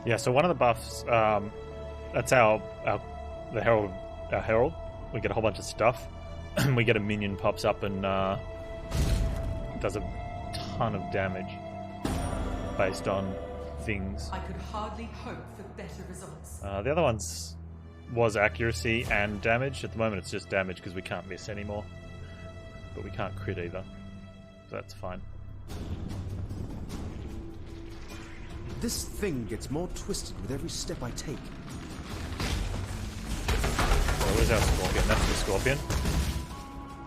Yeah, so one of the buffs, that's our the Herald, our Herald. We get a whole bunch of stuff. We get a minion pops up and does a ton of damage based on things. I could hardly hope for better results. The other one's was accuracy and damage. At the moment, it's just damage because we can't miss anymore, but we can't crit either, so that's fine. This thing gets more twisted with every step I take. Oh, where's our Scorpion? That's the Scorpion.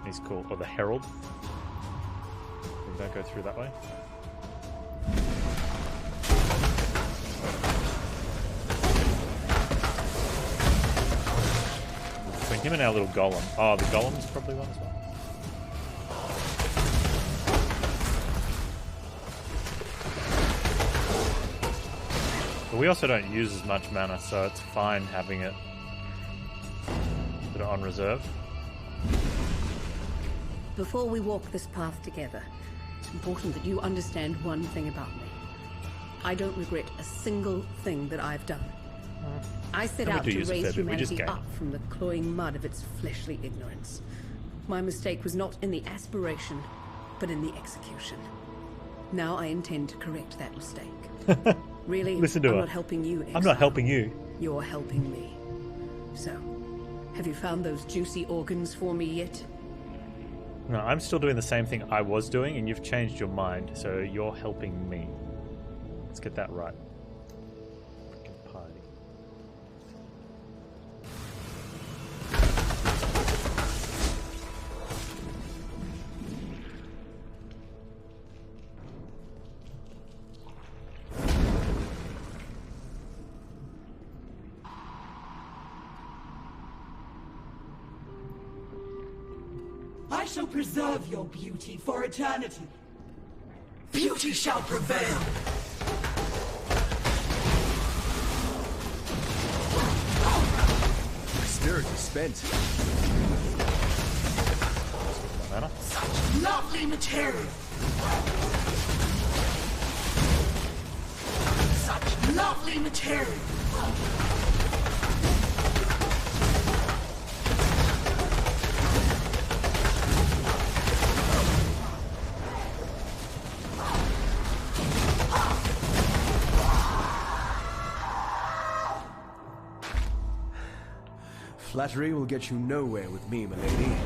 He's cool. Or the Herald. We don't go through that way. Between him and our little golem. Oh, the golem's probably one as well. But we also don't use as much mana, so it's fine having it put it on reserve. Before we walk this path together, it's important that you understand one thing about me. I don't regret a single thing that I've done. I set out to raise humanity up from the cloying mud of its fleshly ignorance. My mistake was not in the aspiration, but in the execution. Now I intend to correct that mistake. Really, Listen to I'm her. not helping you, Exile. I'm not helping you. You're helping me. So, have you found those juicy organs for me yet? No, I'm still doing the same thing I was doing, and you've changed your mind, so you're helping me. Let's get that right. Freaking party. I shall preserve your beauty for eternity. Beauty shall prevail. Spirit is spent. Mana? Such lovely material. Such lovely material. Flattery will get you nowhere with me, milady.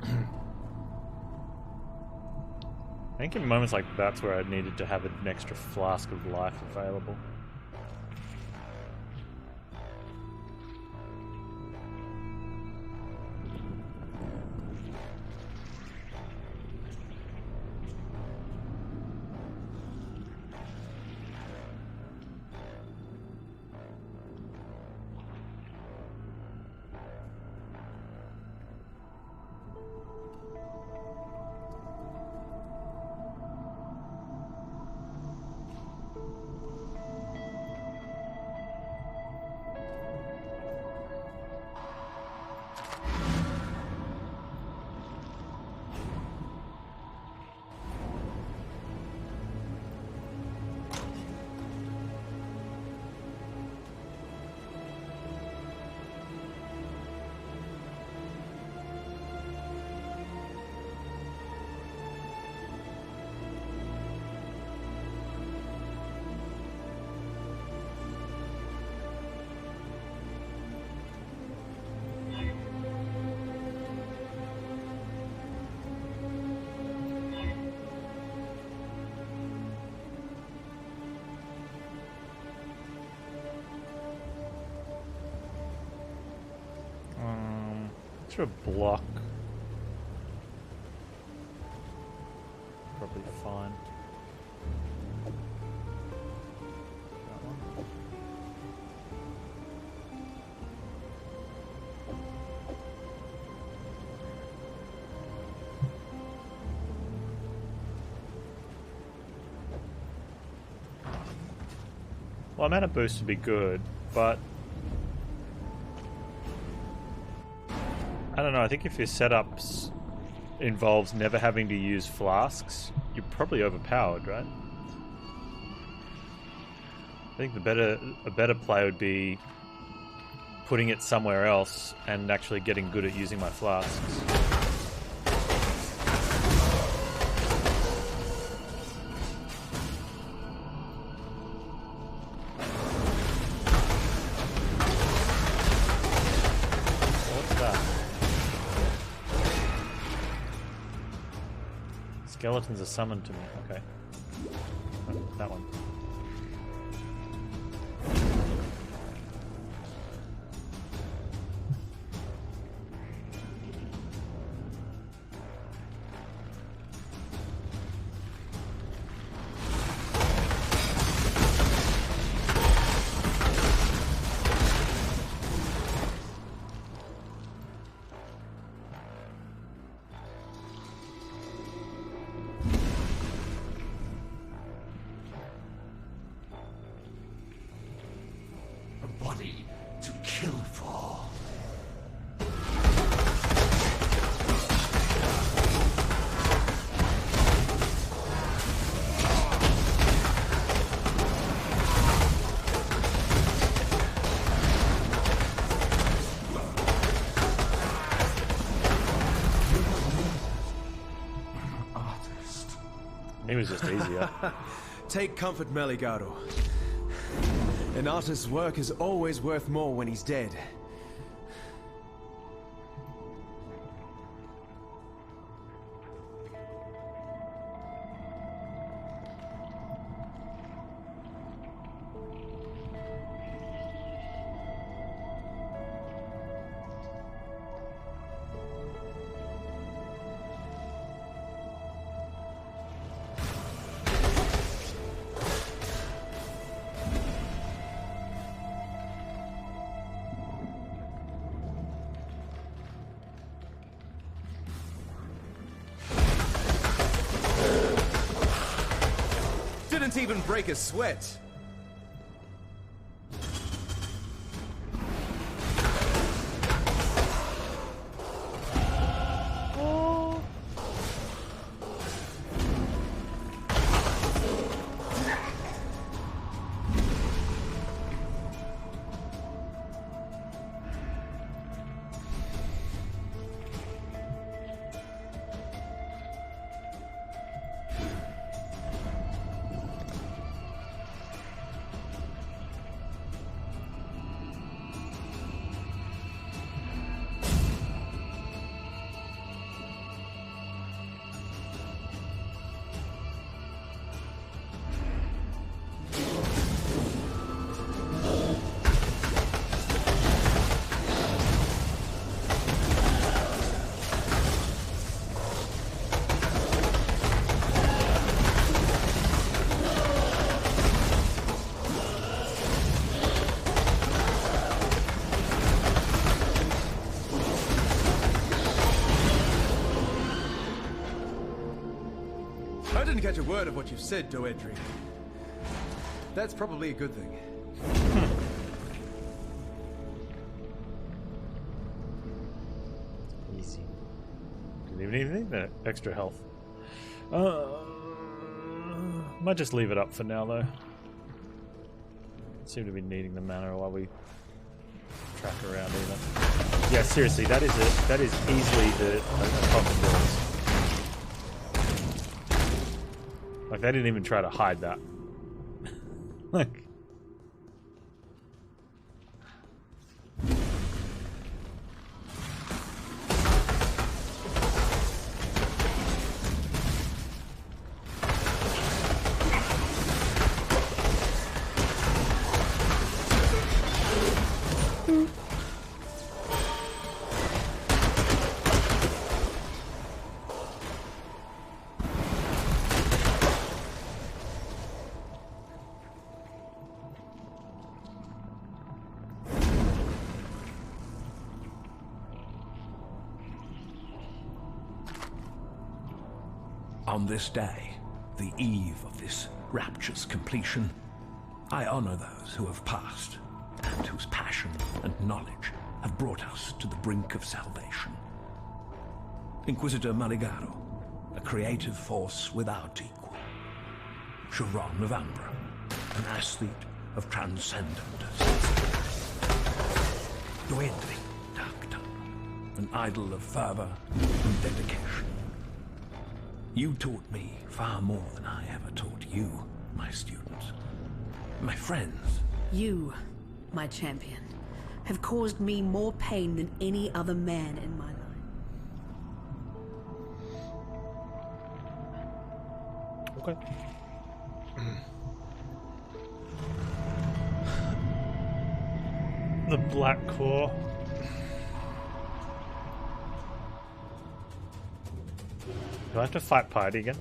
I think in moments like that's where I needed to have an extra flask of life available. Extra block. Probably fine. That one. Well, mana boost would be good, but don't know. I think if your setups involves never having to use flasks, you're probably overpowered, right? I think a better play would be putting it somewhere else and actually getting good at using my flasks. Skeletons are summoned to me. Okay. That one. He was just easier. Take comfort, Meligaro. An artist's work is always worth more when he's dead. Didn't even break a sweat. I didn't catch a word of what you said, Doedri. That's probably a good thing. Easy. Didn't even need anything. Extra health. Might just leave it up for now, though. Seem to be needing the mana while we track around either. Yeah, seriously, that is it. That is easily the common doors. Like, they didn't even try to hide that. Like... On this day, the eve of this rapture's completion, I honor those who have passed, and whose passion and knowledge have brought us to the brink of salvation. Inquisitor Maligaro, a creative force without equal. Chiron of Ambra, an aesthete of transcendent Dwendri Tacta, an idol of fervor and dedication. You taught me far more than I ever taught you, my students. My friends. You, my champion, have caused me more pain than any other man in my life. Okay. The Black Claw. Do I have to fight Piety again?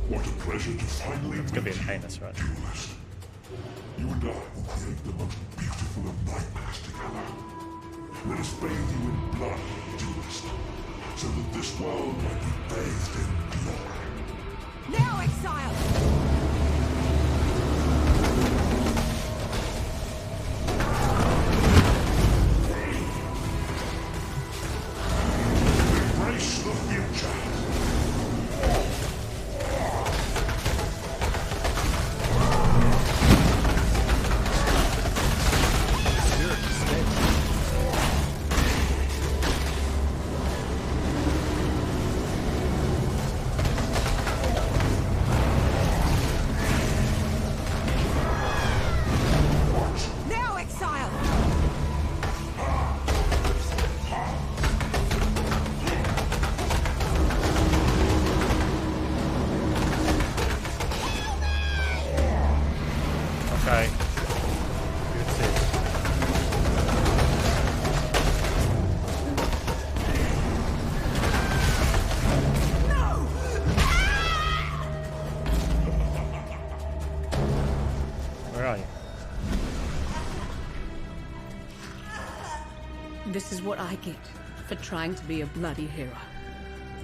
What a pleasure to finally It's gonna be an heinous, right? duelist. You and I will create the most beautiful of nightmares together. Let us bathe you in blood, duelist, so that this world might be bathed in glory. Now, Exile! Embrace the future. Now, Exile! Okay. Good save. Where are you? This is what I get for trying to be a bloody hero.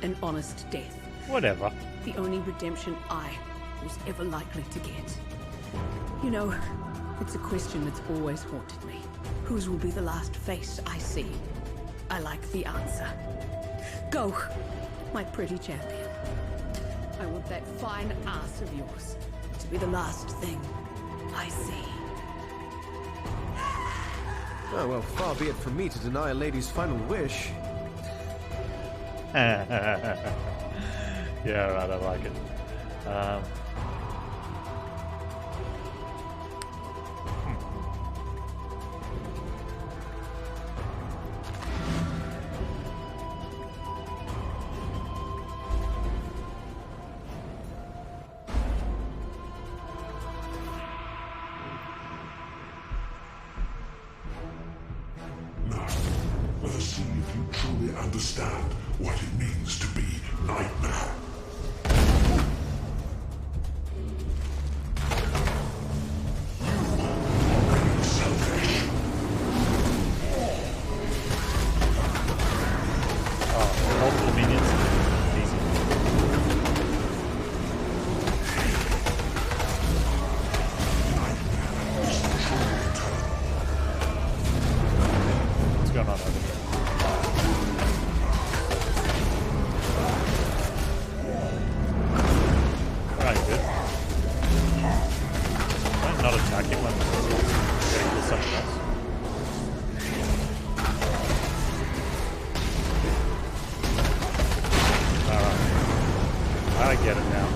An honest death. Whatever. The only redemption I was ever likely to get. You know, it's a question that's always haunted me. Whose will be the last face I see? I like the answer. Go, my pretty champion. I want that fine ass of yours to be the last thing I see. Oh, well, far be it from me to deny a lady's final wish. Yeah, right, I like it. Now, let us see if you truly understand what it means to be Nightmare. Selfish. Oh, multiple minions. Easy. What's going on over here? Alright, good. I'm not attacking when I'm getting to something else. Alright. I get it now.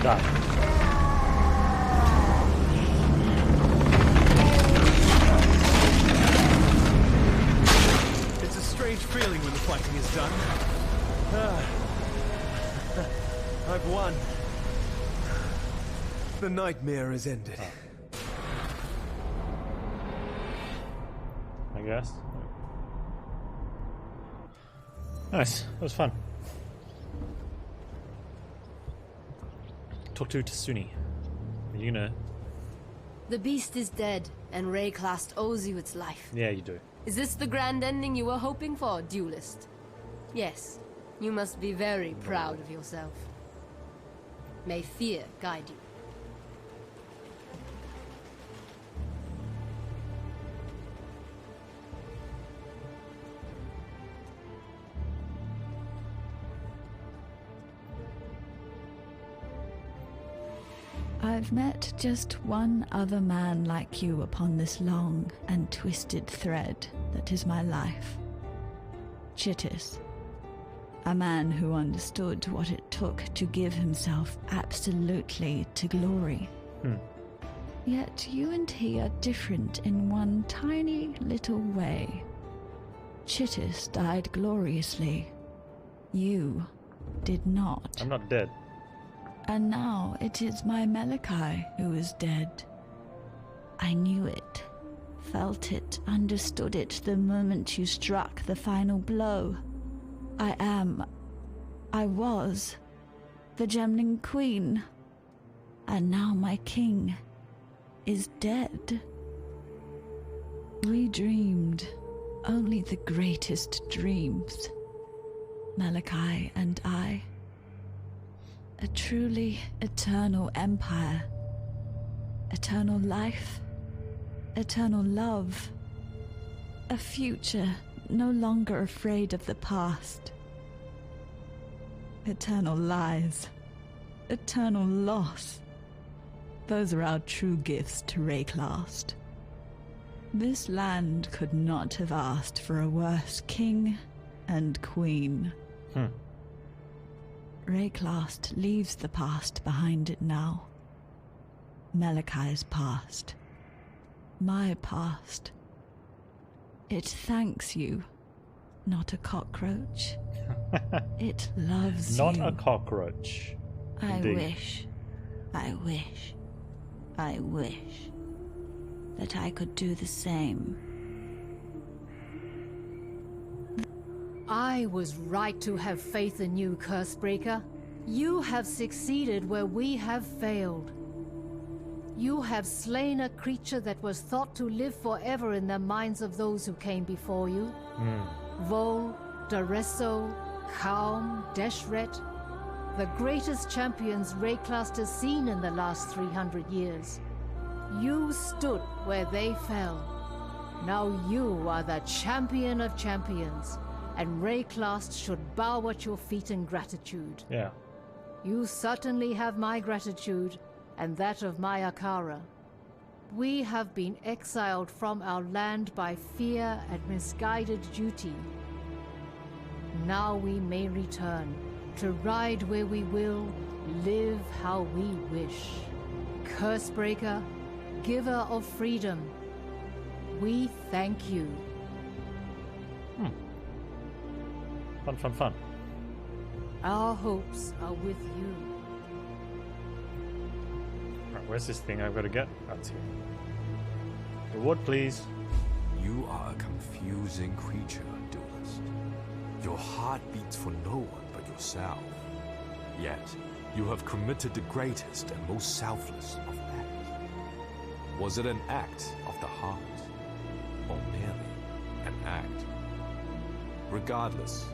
Die. It's a strange feeling when the fighting is done. I've won. The nightmare is ended. I guess. Nice. That was fun. Talk to Tasuni. Are you gonna... The beast is dead, and Wraeclast owes you its life. Yeah, you do. Is this the grand ending you were hoping for, duelist? Yes. You must be very proud of yourself. May fear guide you. I've met just one other man like you upon this long and twisted thread that is my life. Chittis. A man who understood what it took to give himself absolutely to glory. Yet you and he are different in one tiny little way. Chittis died gloriously. You did not. I'm not dead. And now it is my Malachi who is dead. I knew it, felt it, understood it the moment you struck the final blow. I was the Gemling Queen, and now my king is dead. We dreamed only the greatest dreams, Malachi and I. A truly eternal empire. Eternal life. Eternal love. A future no longer afraid of the past. Eternal lies. Eternal loss. Those are our true gifts to Wraeclast. This land could not have asked for a worse king and queen. Wraeclast leaves the past behind it now. Malachi's past. My past. It thanks you, not a cockroach. It loves Not you. a cockroach. Indeed. I wish that I could do the same. I was right to have faith in you, Cursebreaker. You have succeeded where we have failed. You have slain a creature that was thought to live forever in the minds of those who came before you. Vol, Daresso, Kaum, Deshret, the greatest champions Wraeclast has seen in the last 300 years. You stood where they fell. Now you are the champion of champions, and Wraeclast should bow at your feet in gratitude. Yeah. You certainly have my gratitude, and that of my Akara. We have been exiled from our land by fear and misguided duty. Now we may return, to ride where we will, live how we wish. Cursebreaker, giver of freedom, we thank you. Fun. Our hopes are with you. Right, where's this thing I've got to get? That's here. Reward, please. You are a confusing creature, duelist. Your heart beats for no one but yourself. Yet, you have committed the greatest and most selfless of acts. Was it an act of the heart, or merely an act? Regardless,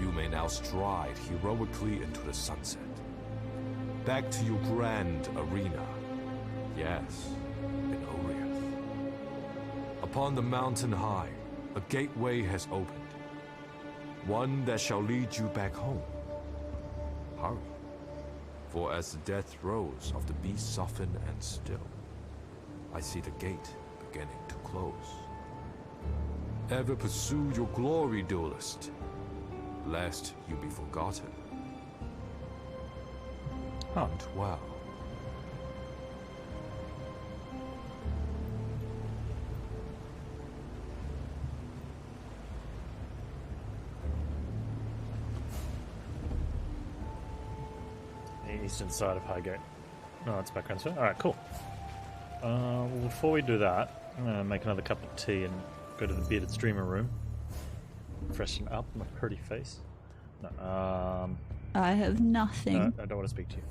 you may now stride heroically into the sunset. Back to your grand arena. Yes, in Oriath. Upon the mountain high, a gateway has opened. One that shall lead you back home. Hurry, for as the death throes of the beast soften and still, I see the gate beginning to close. Ever pursue your glory, duelist, lest you be forgotten. hunt well. The eastern side of Highgate. No, it's background spell. Alright, cool. Well, before we do that, I'm going to make another cup of tea and go to the bearded streamer room. Freshen up my pretty face. No, I have nothing. No, I don't want to speak to you.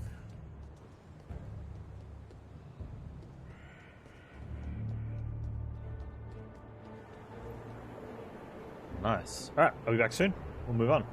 Nice. Alright, I'll be back soon. We'll move on.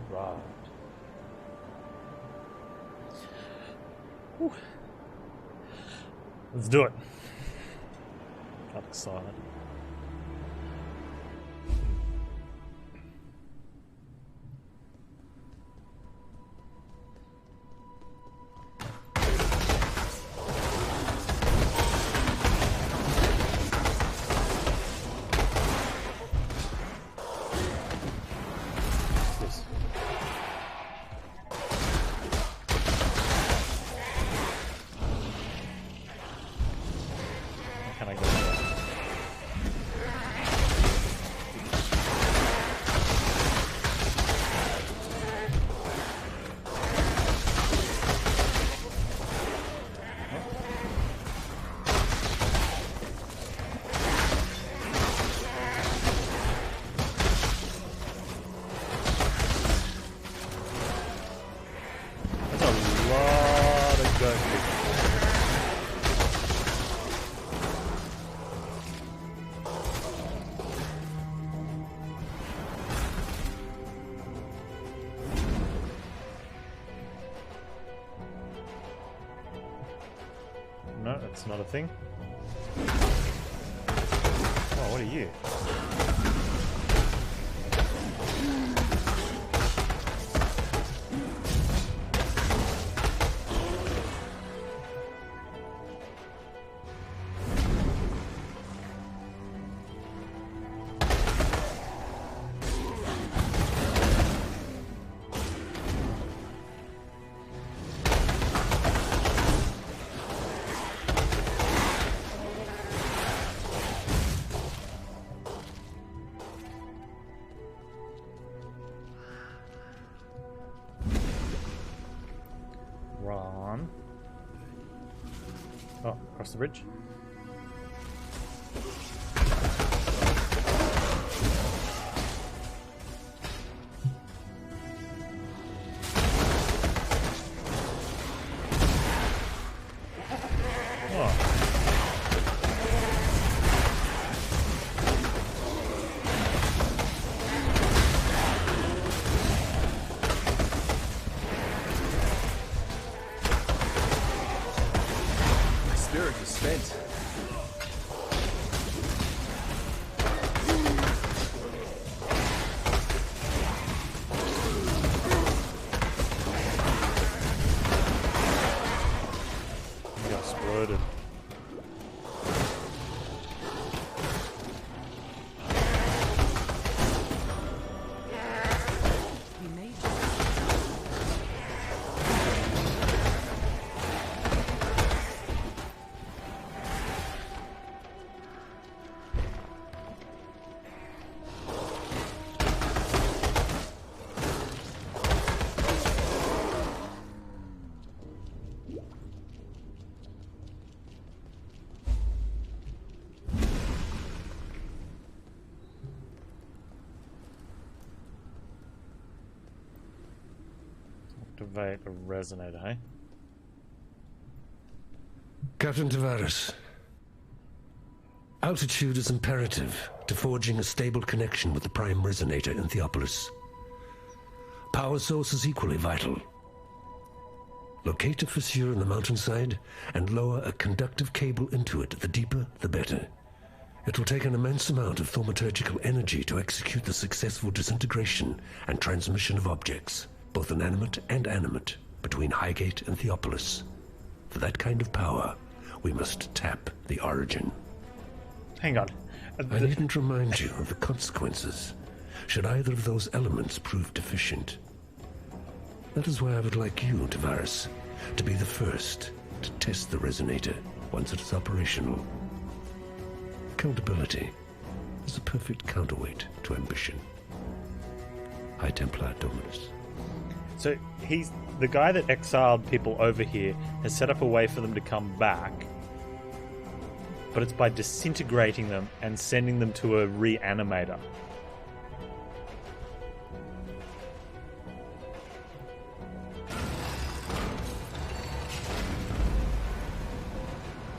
Right. Whew. Let's do it. Got excited. No, that's not a thing. Oh, what are you? Oh, across the bridge. Activate a resonator, hey? Captain Tavares. Altitude is imperative to forging a stable connection with the prime resonator in Theopolis. Power source is equally vital. Locate a fissure in the mountainside and lower a conductive cable into it. The deeper, the better. It will take an immense amount of thaumaturgical energy to execute the successful disintegration and transmission of objects, both inanimate and animate, between Highgate and Theopolis. For that kind of power, we must tap the origin. Hang on. I needn't remind you of the consequences should either of those elements prove deficient. That is why I would like you, Tavares, to be the first to test the resonator once it is operational. Accountability is a perfect counterweight to ambition. High Templar Dominus. So he's the guy that exiled people over here, has set up a way for them to come back, but it's by disintegrating them and sending them to a reanimator.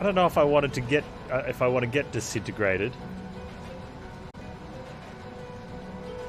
I don't know if I wanted to get if I want to get disintegrated.